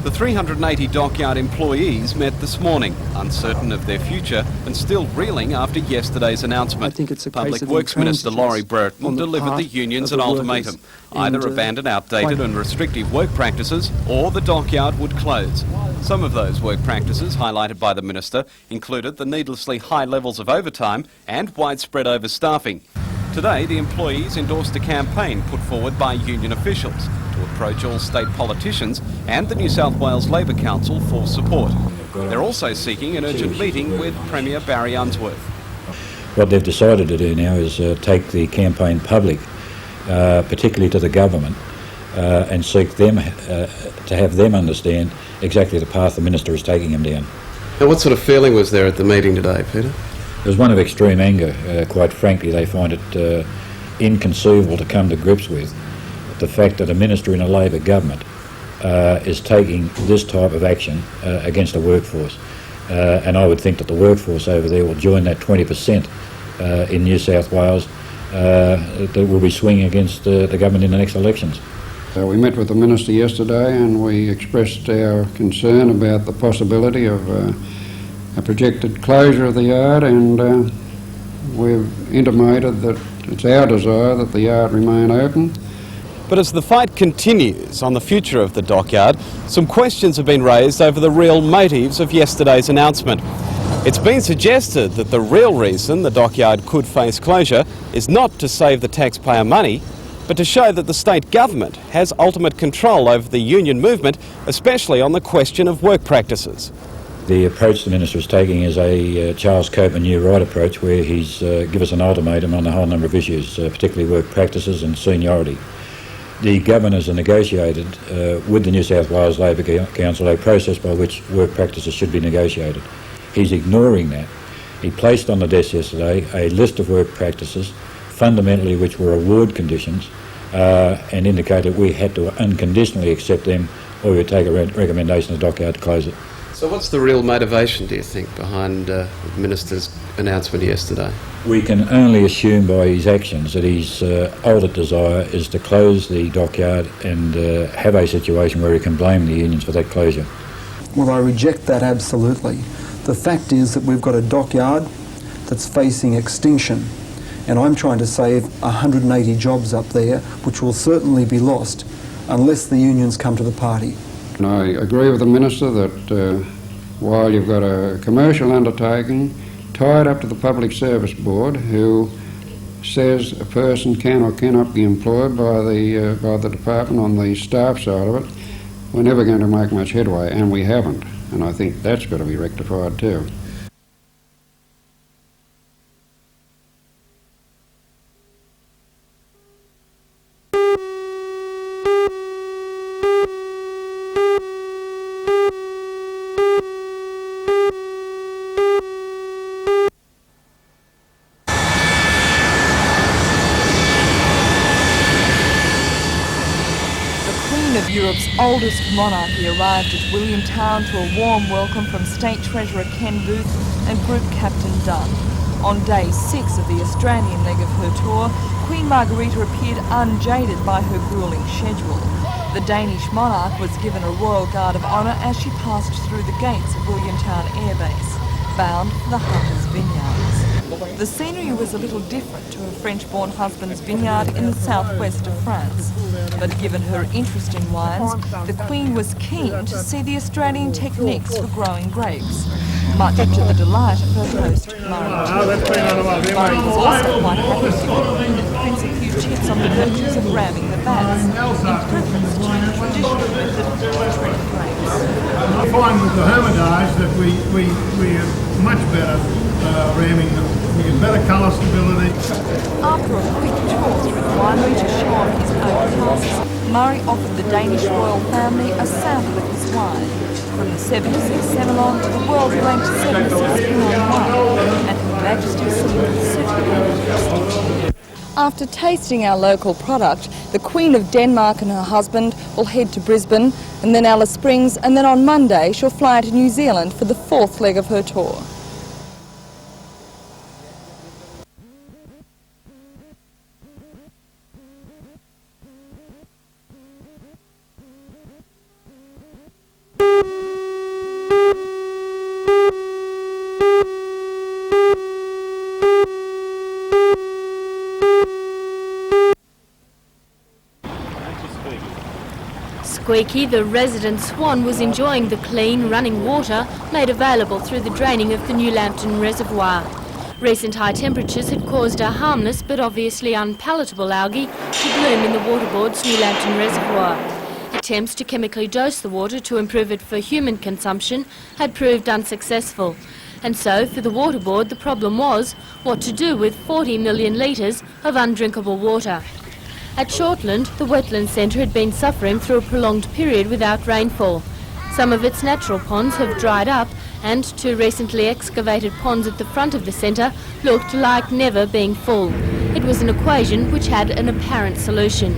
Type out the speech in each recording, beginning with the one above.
The 380 dockyard employees met this morning, uncertain of their future and still reeling after yesterday's announcement. I think it's a case Public of Works Minister Laurie Burton the delivered part the unions of an the ultimatum. workers Either and, abandon outdated and restrictive work practices or the dockyard would close. Some of those work practices highlighted by the Minister included the needlessly high levels of overtime and widespread overstaffing. Today, the employees endorsed a campaign put forward by union officials to approach all state politicians and the New South Wales Labor Council for support. They're also seeking an urgent meeting with Premier Barry Unsworth. What they've decided to do now is take the campaign public, particularly to the government, and seek them to have them understand exactly the path the Minister is taking them down. Now, what sort of feeling was there at the meeting today, Peter? There's one of extreme anger. Quite frankly, they find it inconceivable to come to grips with the fact that a minister in a Labor government is taking this type of action against the workforce. And I would think that the workforce over there will join that 20% in New South Wales that will be swinging against the government in the next elections. We met with the Minister yesterday and we expressed our concern about the possibility of a projected closure of the yard, and we've intimated that it's our desire that the yard remain open. But as the fight continues on the future of the dockyard, some questions have been raised over the real motives of yesterday's announcement. It's been suggested that the real reason the dockyard could face closure is not to save the taxpayer money, but to show that the state government has ultimate control over the union movement, especially on the question of work practices. The approach the Minister is taking is a Charles Copeman New Right approach, where he's given us an ultimatum on a whole number of issues, particularly work practices and seniority. The governors have negotiated with the New South Wales Labor Council a process by which work practices should be negotiated. He's ignoring that. He placed on the desk yesterday a list of work practices, fundamentally which were award conditions, and indicated we had to unconditionally accept them or we would take a recommendation of the dockyard to close it. So what's the real motivation, do you think, behind the Minister's announcement yesterday? We can only assume by his actions that his ultimate desire is to close the dockyard and have a situation where he can blame the unions for that closure. Well, I reject that absolutely. The fact is that we've got a dockyard that's facing extinction, and I'm trying to save 180 jobs up there, which will certainly be lost unless the unions come to the party. And I agree with the Minister that while you've got a commercial undertaking tied up to the Public Service Board who says a person can or cannot be employed by the department on the staff side of it, we're never going to make much headway, and we haven't. And I think that's got to be rectified too. Of Europe's oldest monarchy arrived at Williamtown to a warm welcome from State Treasurer Ken Booth and Group Captain Dunn. On day 6 of the Australian leg of her tour, Queen Margrethe appeared unjaded by her gruelling schedule. The Danish monarch was given a Royal Guard of Honour as she passed through the gates of Williamtown Air Base, bound for the Hunter's Vineyards. The scenery was a little different to her French-born husband's vineyard in the southwest of France. But given her interest in wines, the Queen was keen to see the Australian techniques for growing grapes, much to the delight of her host, Murray. Murray was also quite happy to give the Queen and Prince a few tips on the virtues of ramming the vats, in preference to the traditional method of treating grapes. I find with the Hermitage that we are much better ramming them. We get better colour stability. After a quick tour through the winery to show off his own casks, Murray offered the Danish royal family a sample of his wine, from the 76 Semillon to the world ranked 76 Pinot Noir, and Her Majesty seemed certainly impressed. After tasting our local product, the Queen of Denmark and her husband will head to Brisbane, and then Alice Springs, and then on Monday she'll fly to New Zealand for the 4th leg of her tour. Squeaky, the resident swan, was enjoying the clean, running water made available through the draining of the New Lambton Reservoir. Recent high temperatures had caused a harmless but obviously unpalatable algae to bloom in the Waterboard's New Lambton Reservoir. Attempts to chemically dose the water to improve it for human consumption had proved unsuccessful. And so, for the Waterboard, the problem was what to do with 40 million litres of undrinkable water. At Shortland, the wetland centre had been suffering through a prolonged period without rainfall. Some of its natural ponds have dried up, and two recently excavated ponds at the front of the centre looked like never being full. It was an equation which had an apparent solution.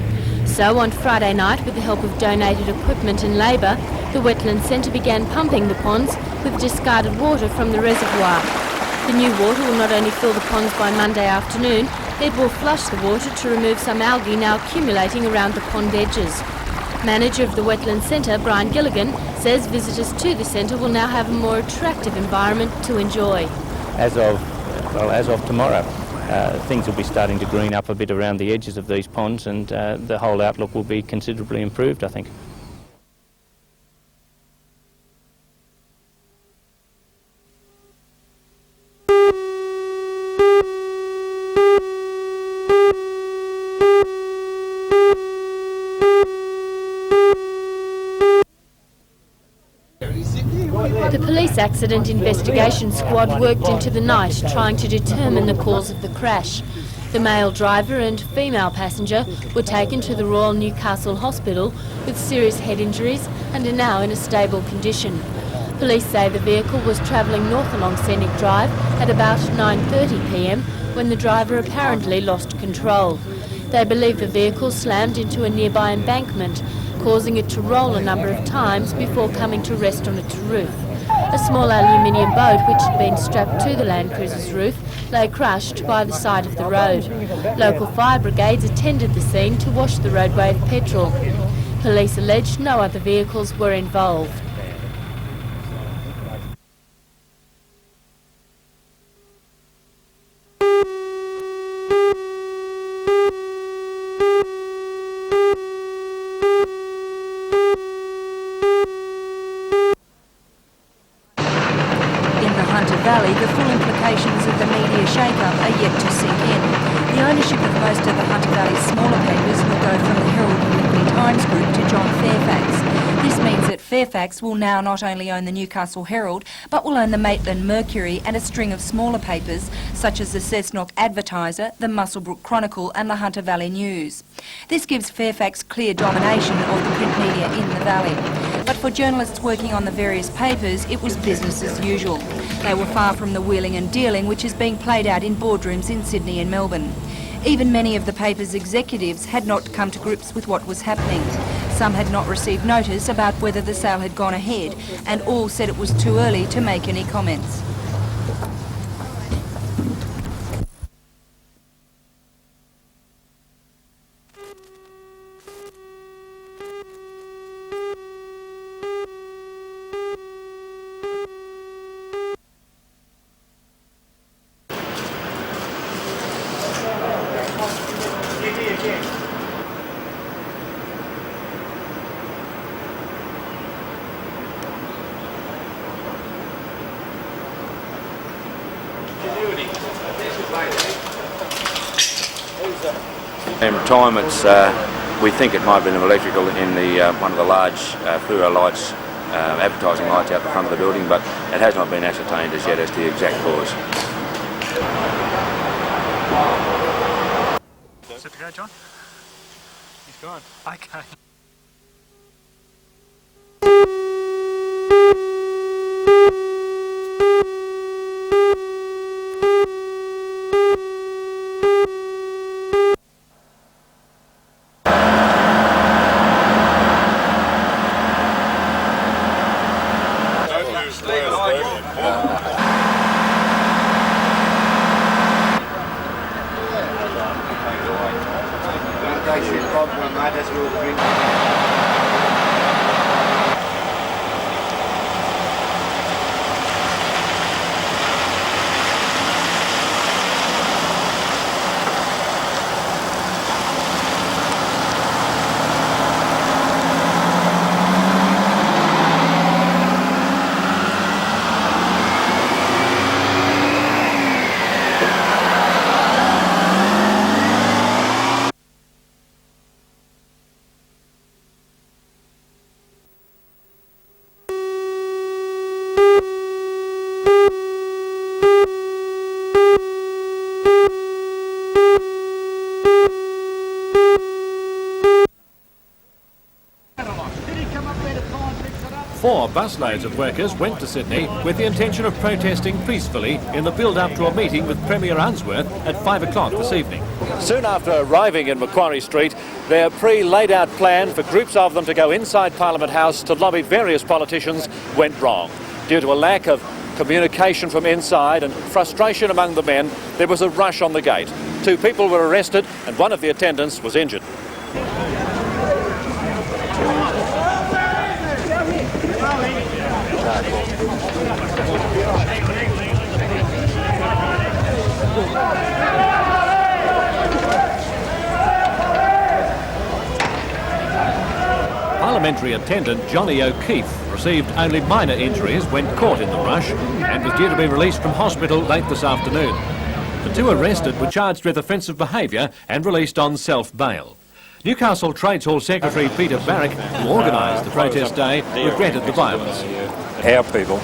So on Friday night, with the help of donated equipment and labour, the wetland centre began pumping the ponds with discarded water from the reservoir. The new water will not only fill the ponds by Monday afternoon, it will flush the water to remove some algae now accumulating around the pond edges. Manager of the Wetland Centre, Brian Gilligan, says visitors to the centre will now have a more attractive environment to enjoy. As of tomorrow, things will be starting to green up a bit around the edges of these ponds, and the whole outlook will be considerably improved, I think. The police accident investigation squad worked into the night trying to determine the cause of the crash. The male driver and female passenger were taken to the Royal Newcastle Hospital with serious head injuries and are now in a stable condition. Police say the vehicle was travelling north along Scenic Drive at about 9:30 p.m. when the driver apparently lost control. They believe the vehicle slammed into a nearby embankment, causing it to roll a number of times before coming to rest on its roof. A small aluminium boat which had been strapped to the Land Cruiser's roof lay crushed by the side of the road. Local fire brigades attended the scene to wash the roadway with petrol. Police alleged no other vehicles were involved. Valley, the full implications of the media shake-up are yet to sink in. The ownership of most of the Hunter Valley's smaller papers will go from the Herald and Weekly Times Group to John Fairfax. This means that Fairfax will now not only own the Newcastle Herald, but will own the Maitland Mercury and a string of smaller papers, such as the Cessnock Advertiser, the Muswellbrook Chronicle and the Hunter Valley News. This gives Fairfax clear domination of the print media in the valley. But for journalists working on the various papers, it was business as usual. They were far from the wheeling and dealing which is being played out in boardrooms in Sydney and Melbourne. Even many of the paper's executives had not come to grips with what was happening. Some had not received notice about whether the sale had gone ahead, and all said it was too early to make any comments. In time, we think it might have been electrical in the one of the large fluoro lights, advertising lights out the front of the building, but it has not been ascertained as yet as to the exact cause. Set to go, John? He's gone. Okay. 4 busloads of workers went to Sydney with the intention of protesting peacefully in the build-up to a meeting with Premier Unsworth at 5 o'clock this evening. Soon after arriving in Macquarie Street, their pre-laid out plan for groups of them to go inside Parliament House to lobby various politicians went wrong. Due to a lack of communication from inside and frustration among the men, there was a rush on the gate. 2 people were arrested and one of the attendants was injured. Parliamentary attendant Johnny O'Keefe received only minor injuries when caught in the rush and was due to be released from hospital late this afternoon. The 2 arrested were charged with offensive behaviour and released on self-bail. Newcastle Trades Hall Secretary Peter Barrack, who organised the protest day, regretted the violence. Our people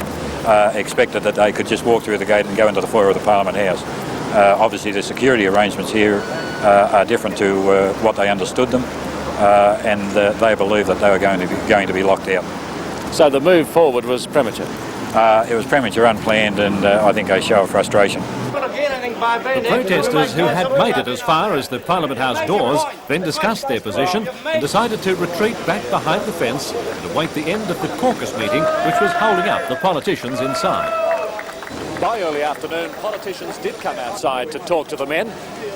expected that they could just walk through the gate and go into the foyer of the Parliament House. Obviously the security arrangements here are different to what they understood them, and they believed that they were going to be locked out. So the move forward was premature? It was premature, unplanned, and I think a show of frustration. The protesters, who had made it as far as the Parliament House doors, then discussed their position and decided to retreat back behind the fence and await the end of the caucus meeting, which was holding up the politicians inside. By early afternoon, politicians did come outside to talk to the men,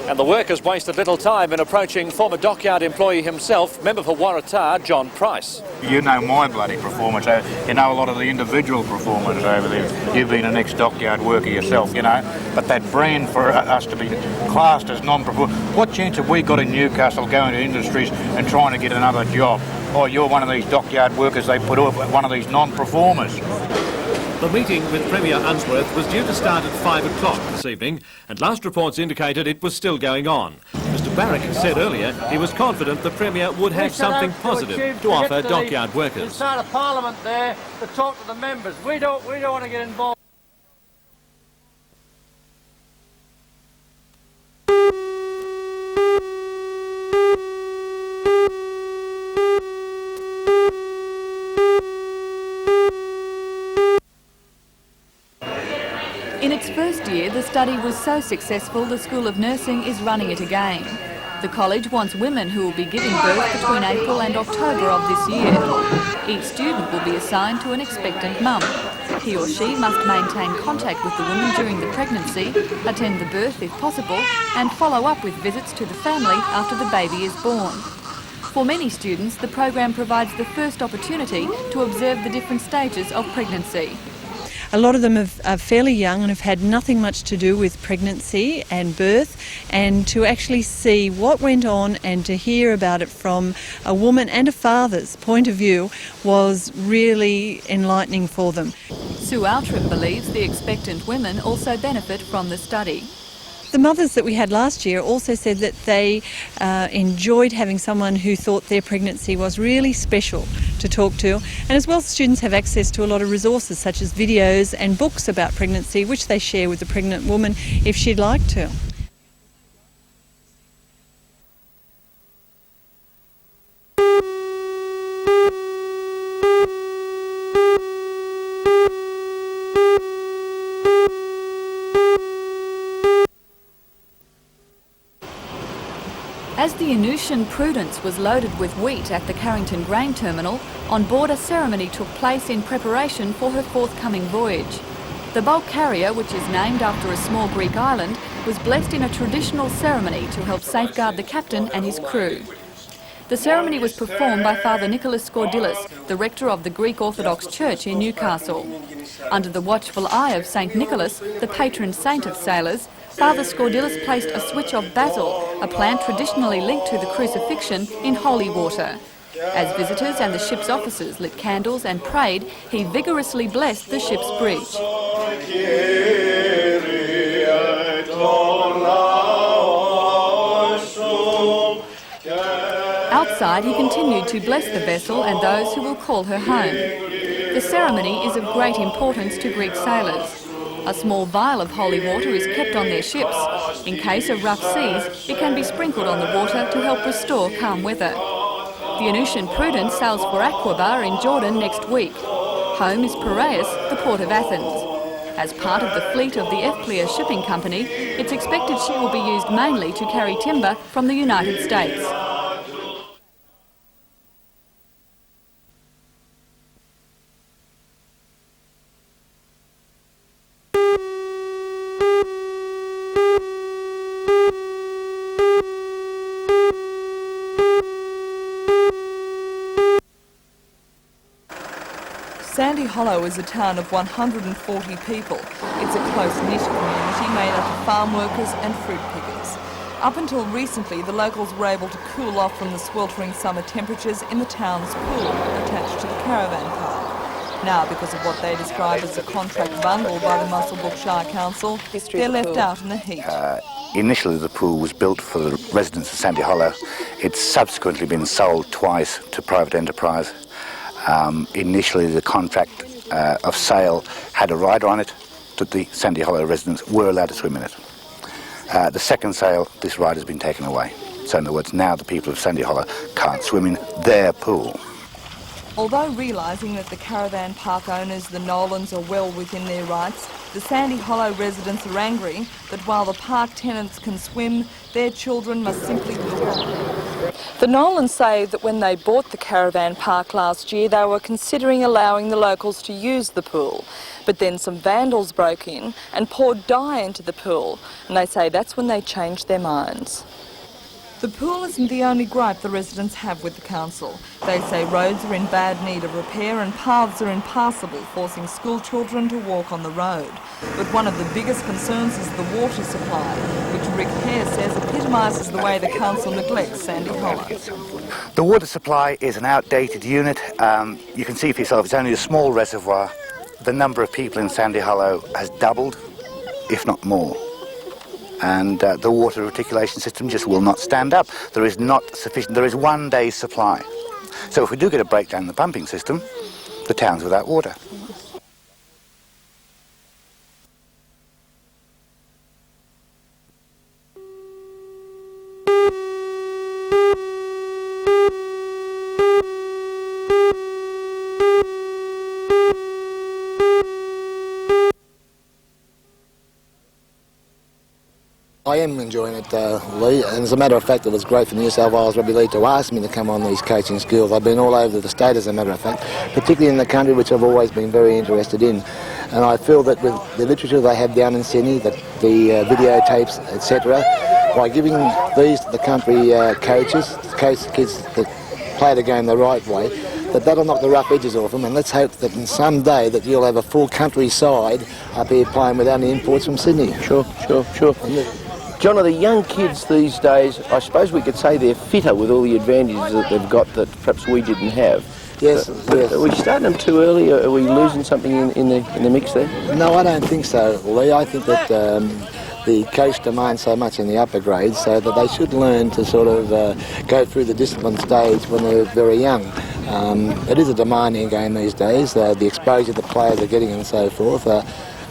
and the workers wasted little time in approaching former dockyard employee himself, member for Waratah, John Price. You know my bloody performance, you know a lot of the individual performers over there. You've been an ex-dockyard worker yourself, you know, but that brand for us to be classed as non-performing, what chance have we got in Newcastle going to industries and trying to get another job? Oh, you're one of these dockyard workers they put up, one of these non-performers. The meeting with Premier Unsworth was due to start at 5 o'clock this evening, and last reports indicated it was still going on. Mr Barrack said earlier he was confident the Premier would have something positive to offer dockyard workers. We start a parliament there to talk to the members. We don't want to get involved. In its first year, the study was so successful the School of Nursing is running it again. The college wants women who will be giving birth between April and October of this year. Each student will be assigned to an expectant mum. He or she must maintain contact with the woman during the pregnancy, attend the birth if possible, and follow up with visits to the family after the baby is born. For many students, the program provides the first opportunity to observe the different stages of pregnancy. A lot of them are fairly young and have had nothing much to do with pregnancy and birth, and to actually see what went on and to hear about it from a woman and a father's point of view was really enlightening for them. Sue Altrip believes the expectant women also benefit from the study. The mothers that we had last year also said that they enjoyed having someone who thought their pregnancy was really special to talk to, and as well students have access to a lot of resources such as videos and books about pregnancy which they share with the pregnant woman if she'd like to. As the Inuitian Prudence was loaded with wheat at the Carrington grain terminal, on board a ceremony took place in preparation for her forthcoming voyage. The bulk carrier, which is named after a small Greek island, was blessed in a traditional ceremony to help safeguard the captain and his crew. The ceremony was performed by Father Nicholas Skordilis, the rector of the Greek Orthodox Church in Newcastle. Under the watchful eye of St Nicholas, the patron saint of sailors, Father Skordilis placed a switch of basil, a plant traditionally linked to the crucifixion, in holy water. As visitors and the ship's officers lit candles and prayed, he vigorously blessed the ship's bridge. Outside, he continued to bless the vessel and those who will call her home. The ceremony is of great importance to Greek sailors. A small vial of holy water is kept on their ships. In case of rough seas, it can be sprinkled on the water to help restore calm weather. The Inuitian Prudence sails for Aqaba in Jordan next week. home is Piraeus, the port of Athens. As part of the fleet of the F-Clear shipping company, it's expected she will be used mainly to carry timber from the United States. Sandy Hollow is a town of 140 people. It's a close-knit community made up of farm workers and fruit pickers. Up until recently, the locals were able to cool off from the sweltering summer temperatures in the town's pool attached to the caravan park. Now, because of what they describe as a contract bungled by the Muswellbrook Shire Council, they're left out in the heat. Initially, the pool was built for the residents of Sandy Hollow. It's subsequently been sold twice to private enterprise. Initially, the contract of sale had a rider on it that the Sandy Hollow residents were allowed to swim in it. The second sale, this rider's been taken away. So in other words, now the people of Sandy Hollow can't swim in their pool. Although realising that the caravan park owners, the Nolans, are well within their rights, the Sandy Hollow residents are angry that while the park tenants can swim, their children must simply look on. The Nolans say that when they bought the caravan park last year, they were considering allowing the locals to use the pool. But then some vandals broke in and poured dye into the pool, and they say that's when they changed their minds. The pool isn't the only gripe the residents have with the council. They say roads are in bad need of repair and paths are impassable, forcing school children to walk on the road. But one of the biggest concerns is the water supply, which Rick Hare says epitomises the way the council neglects Sandy Hollow. The water supply is an outdated unit. You can see for yourself it's only a small reservoir. The number of people in Sandy Hollow has doubled, if not more. And the water reticulation system just will not stand up. There is not sufficient, there is 1 day's supply. So if we do get a breakdown in the pumping system, the town's without water. I am enjoying it, Lee, and as a matter of fact, it was great for New South Wales Rugby League to ask me to come on these coaching skills. I've been all over the state, as a matter of fact, particularly in the country, which I've always been very interested in. And I feel that with the literature they have down in Sydney, that the videotapes, etc., by giving these to the country coaches, to coach the kids that play the game the right way, that'll knock the rough edges off them, and let's hope that in some day that you'll have a full countryside up here playing without any imports from Sydney. Sure. John, are the young kids these days, I suppose we could say they're fitter with all the advantages that they've got that perhaps we didn't have. Yes, yes. Are we starting them too early? Are we losing something in the mix there? No, I don't think so, Lee. I think that the coach demands so much in the upper grades, so that they should learn to sort of go through the discipline stage when they're very young. It is a demanding game these days, the exposure the players are getting and so forth.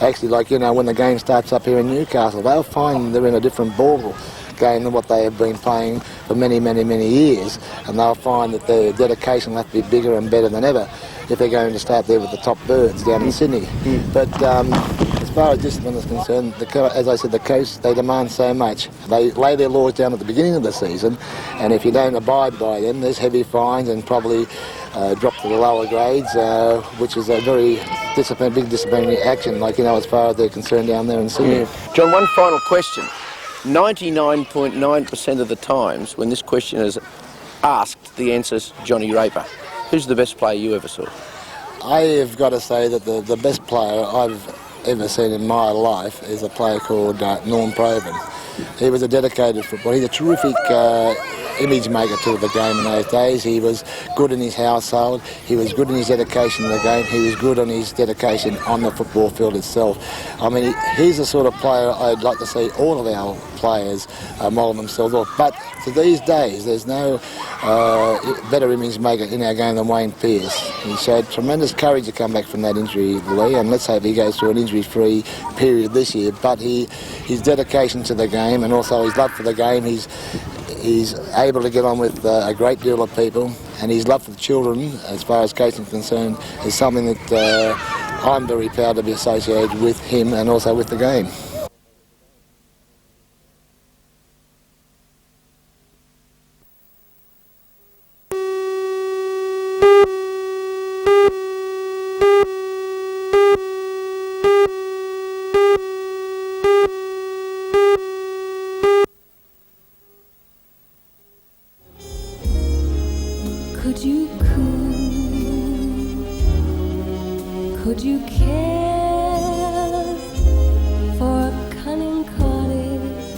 Actually, like, when the game starts up here in Newcastle, they'll find they're in a different ball game than what they have been playing for many years, and they'll find that their dedication will have to be bigger and better than ever if they're going to start there with the top birds down in Sydney. But as far as discipline is concerned, as I said, the coach, they demand so much. They lay their laws down at the beginning of the season, and if you don't abide by them, there's heavy fines and probably drop to the lower grades, which is a very big disciplinary action, as far as they're concerned down there in Sydney. John, one final question. 99.9% of the times when this question is asked, the answer's Johnny Raper. Who's the best player you ever saw? I have got to say that the best player I've ever seen in my life is a player called Norm Provan. He was a dedicated footballer. He's a terrific image maker to the game in those days. He was good in his household, he was good in his dedication to the game, he was good on his dedication on the football field itself. I mean, he's the sort of player I'd like to see all of our players model themselves off. But to these days, there's no better image maker in our game than Wayne Pearce. He showed tremendous courage to come back from that injury, Lee, and let's hope he goes through an injury-free period this year. But his dedication to the game and also his love for the game, He's able to get on with a great deal of people, and his love for the children, as far as coaching is concerned, is something that I'm very proud to be associated with him and also with the game. Could you care for a cunning cottage?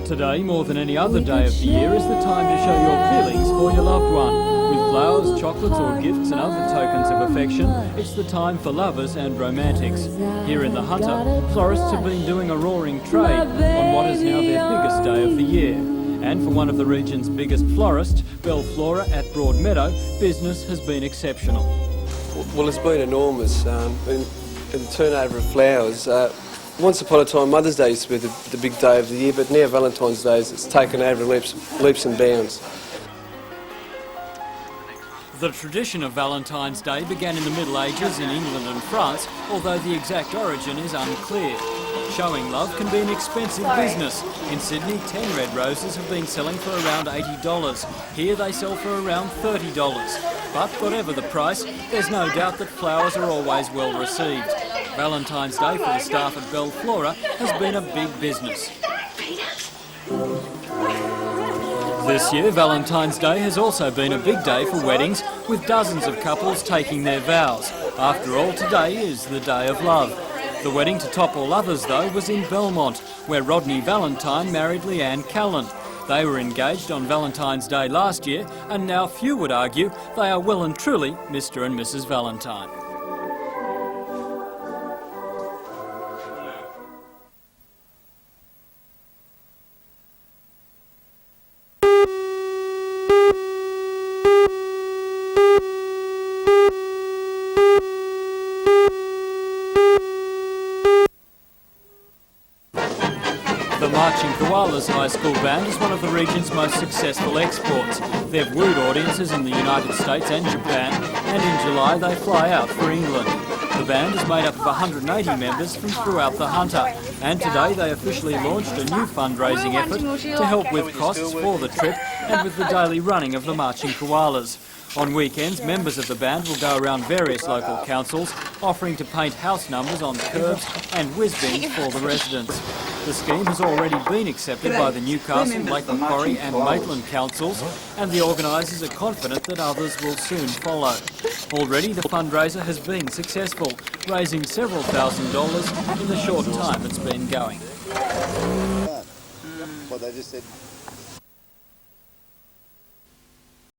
Today, more than any other day of the year, is the time to show your feelings for your loved one. With flowers, chocolates or gifts and other tokens of affection, it's the time for lovers and romantics. Here in the Hunter, florists have been doing a roaring trade on what is now their biggest day of the year. And for one of the region's biggest florists, Belle Flora at Broadmeadow, business has been exceptional. Well, it's been enormous in turnover of flowers. Once upon a time, Mother's Day used to be the big day of the year, but now Valentine's Day it's taken over leaps and bounds. The tradition of Valentine's Day began in the Middle Ages in England and France, although the exact origin is unclear. Showing love can be an expensive business. In Sydney, 10 red roses have been selling for around $80. Here they sell for around $30. But whatever the price, there's no doubt that flowers are always well received. Valentine's Day for the staff at Belle Flora has been a big business. This year, Valentine's Day has also been a big day for weddings, with dozens of couples taking their vows. After all, today is the Day of Love. The wedding to top all others, though, was in Belmont, where Rodney Valentine married Leanne Callan. They were engaged on Valentine's Day last year, and now few would argue they are well and truly Mr. and Mrs. Valentine. The Marching Koalas High School Band is one of the region's most successful exports. They've wooed audiences in the United States and Japan, and in July they fly out for England. The band is made up of 180 members from throughout the Hunter, and today they officially launched a new fundraising effort to help with costs for the trip and with the daily running of the Marching Koalas. On weekends, members of the band will go around various local councils, offering to paint house numbers on curbs and whiz-bins for the residents. The scheme has already been accepted by the Newcastle, Lake Macquarie and Maitland councils, and the organisers are confident that others will soon follow. Already the fundraiser has been successful, raising several $1,000s in the short time it's been going. Well, they just said